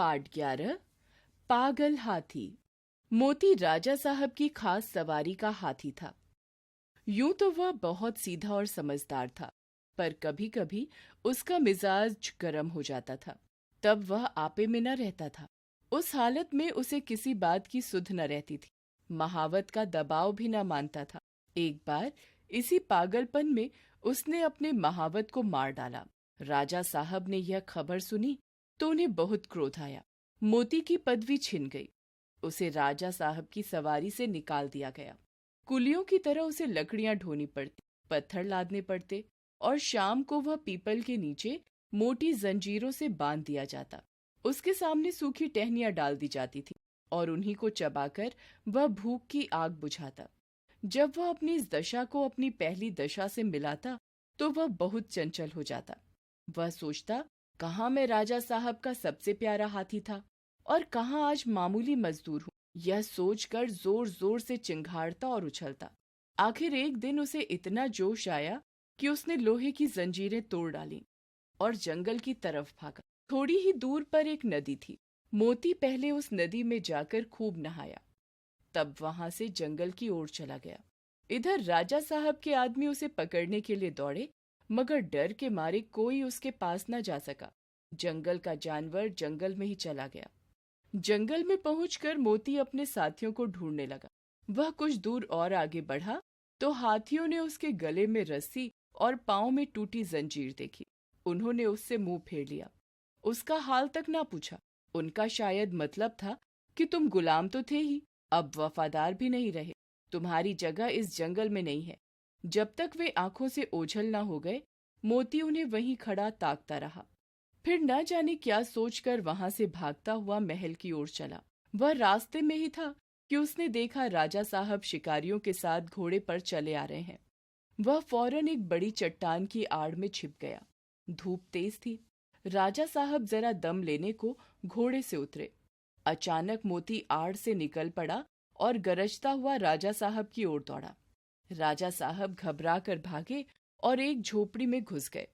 Part 11 पागल हाथी। मोती राजा साहब की खास सवारी का हाथी था। यूं तो वह बहुत सीधा और समझदार था, पर कभी-कभी उसका मिजाज गर्म हो जाता था। तब वह आपे में न रहता था। उस हालत में उसे किसी बात की सुध न रहती थी। महावत का दबाव भी न मानता था। एक बार इसी पागलपन में उसने अपने महावत को मार डाला। राजा साहब ने यह खबर सुनी तो उन्हें बहुत क्रोध आया। मोती की पदवी छिन गई। उसे राजा साहब की सवारी से निकाल दिया गया। कुलियों की तरह उसे लकड़ियां ढोनी पड़ती, पत्थर लादने पड़ते और शाम को वह पीपल के नीचे मोटी जंजीरों से बांध दिया जाता। उसके सामने सूखी टहनियां डाल दी जाती थी और उन्हीं को चबाकर वह भूख की आग बुझाता। जब वह अपनी इस दशा को अपनी पहली दशा से मिलाता तो वह बहुत चंचल हो जाता। वह सोचता, कहाँ मैं राजा साहब का सबसे प्यारा हाथी था और कहाँ आज मामूली मजदूर हूँ। यह सोचकर जोर जोर से चिंघाड़ता और उछलता। आखिर एक दिन उसे इतना जोश आया कि उसने लोहे की जंजीरें तोड़ डाली और जंगल की तरफ भागा। थोड़ी ही दूर पर एक नदी थी। मोती पहले उस नदी में जाकर खूब नहाया, तब वहां से जंगल की ओर चला गया। इधर राजा साहब के आदमी उसे पकड़ने के लिए दौड़े, मगर डर के मारे कोई उसके पास न जा सका। जंगल का जानवर जंगल में ही चला गया। जंगल में पहुंचकर मोती अपने साथियों को ढूंढने लगा। वह कुछ दूर और आगे बढ़ा तो हाथियों ने उसके गले में रस्सी और पांव में टूटी जंजीर देखी। उन्होंने उससे मुंह फेर लिया। उसका हाल तक ना पूछा। उनका शायद मतलब था कि तुम गुलाम तो थे ही, अब वफादार भी नहीं रहे। तुम्हारी जगह इस जंगल में नहीं है। जब तक वे आंखों से ओझल ना हो गए, मोती उन्हें वहीं खड़ा ताकता रहा। फिर न जाने क्या सोचकर वहां से भागता हुआ महल की ओर चला। वह रास्ते में ही था कि उसने देखा राजा साहब शिकारियों के साथ घोड़े पर चले आ रहे हैं। वह फौरन एक बड़ी चट्टान की आड़ में छिप गया। धूप तेज थी। राजा साहब जरा दम लेने को घोड़े से उतरे। अचानक मोती आड़ से निकल पड़ा और गरजता हुआ राजा साहब की ओर दौड़ा। राजा साहब घबरा कर भागे और एक झोपड़ी में घुस गए।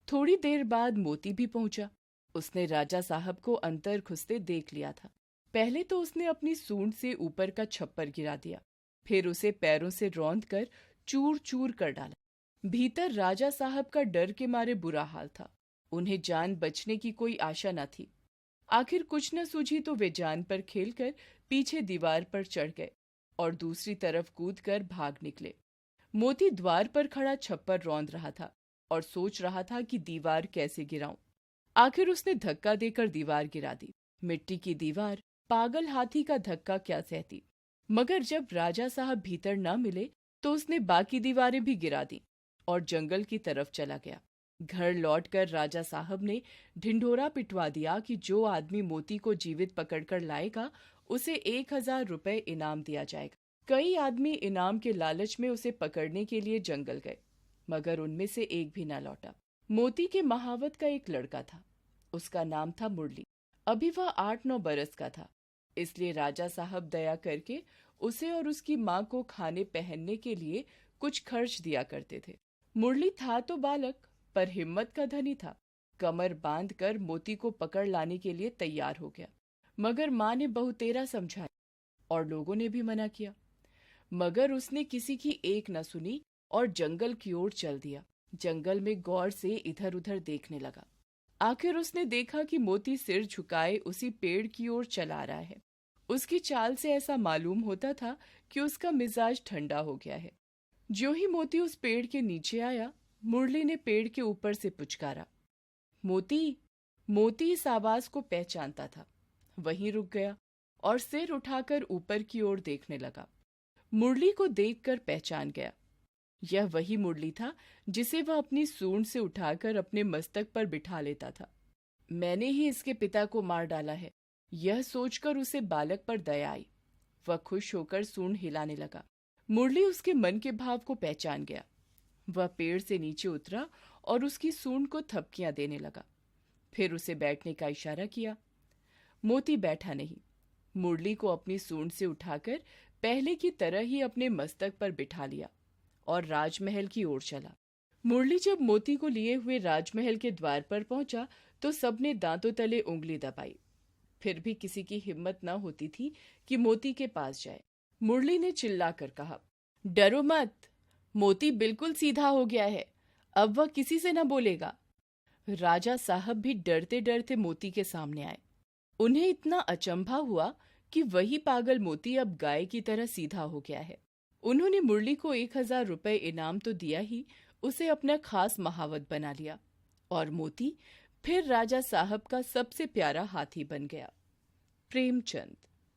थोड़ी देर बाद मोती भी पहुंचा। उसने राजा साहब को अंदर घुसते देख लिया था। पहले तो उसने अपनी सूंड से ऊपर का छप्पर गिरा दिया, फिर उसे पैरों से रौंद कर चूर चूर कर डाला। भीतर राजा साहब का डर के मारे बुरा हाल था। उन्हें जान बचने की कोई आशा न थी। आखिर कुछ न सूझी तो वे जान पर खेलकर पीछे दीवार पर चढ़ गए और दूसरी तरफ कूदकर भाग निकले। मोती द्वार पर खड़ा छप्पर रौंद रहा था और सोच रहा था कि दीवार कैसे गिराऊं। आखिर उसने धक्का देकर दीवार गिरा दी। मिट्टी की दीवार पागल हाथी का धक्का क्या सहती। मगर जब राजा साहब भीतर न मिले तो उसने बाकी दीवारें भी गिरा दी और जंगल की तरफ चला गया। घर लौटकर राजा साहब ने ढिंढोरा पिटवा दिया कि जो आदमी मोती को जीवित पकड़कर लाएगा उसे 1000 रुपए इनाम दिया जाएगा। कई आदमी इनाम के लालच में उसे पकड़ने के लिए जंगल गए, मगर उनमें से एक भी न लौटा। मोती के महावत का एक लड़का था। उसका नाम था मुरली। अभी वह 8-9 बरस का था, इसलिए राजा साहब दया करके उसे और उसकी माँ को खाने पहनने के लिए कुछ खर्च दिया करते थे। मुरली था तो बालक, पर हिम्मत का धनी था। कमर बांधकर मोती को पकड़ लाने के लिए तैयार हो गया, मगर माँ ने बहुतेरा समझाया और लोगों ने भी मना किया, मगर उसने किसी की एक न सुनी और जंगल की ओर चल दिया। जंगल में गौर से इधर उधर देखने लगा। आखिर उसने देखा कि मोती सिर झुकाए उसी पेड़ की ओर चला रहा है। उसकी चाल से ऐसा मालूम होता था कि उसका मिजाज ठंडा हो गया है। ज्यों ही मोती उस पेड़ के नीचे आया, मुरली ने पेड़ के ऊपर से पुचकारा, मोती। मोती इस आवाज को पहचानता था। वहीं रुक गया और सिर उठाकर ऊपर की ओर देखने लगा। मुरली को देखकर पहचान गया। यह वही मुरली था जिसे वह अपनी सूंड से उठाकर अपने मस्तक पर बिठा लेता था। मैंने ही इसके पिता को मार डाला है, यह सोचकर उसे बालक पर दया आई। वह खुश होकर सूंड हिलाने लगा। मुरली उसके मन के भाव को पहचान गया। वह पेड़ से नीचे उतरा और उसकी सूंड को थपकियां देने लगा। फिर उसे बैठने का इशारा किया। मोती बैठा नहीं। मुरली को अपनी सूंड से उठाकर पहले की तरह ही अपने मस्तक पर बिठा लिया और राजमहल की ओर चला। मुरली जब मोती को लिए हुए राजमहल के द्वार पर पहुंचा तो सबने दांतों तले उंगली दबाई। फिर भी किसी की हिम्मत न होती थी कि मोती के पास जाए। मुरली ने चिल्लाकर कहा, डरो मत, मोती बिल्कुल सीधा हो गया है, अब वह किसी से न बोलेगा। राजा साहब भी डरते डरते मोती के सामने आए। उन्हें इतना अचंभा हुआ कि वही पागल मोती अब गाय की तरह सीधा हो गया है। उन्होंने मुरली को 1000 रुपए इनाम तो दिया ही, उसे अपना खास महावत बना लिया और मोती फिर राजा साहब का सबसे प्यारा हाथी बन गया। प्रेमचंद।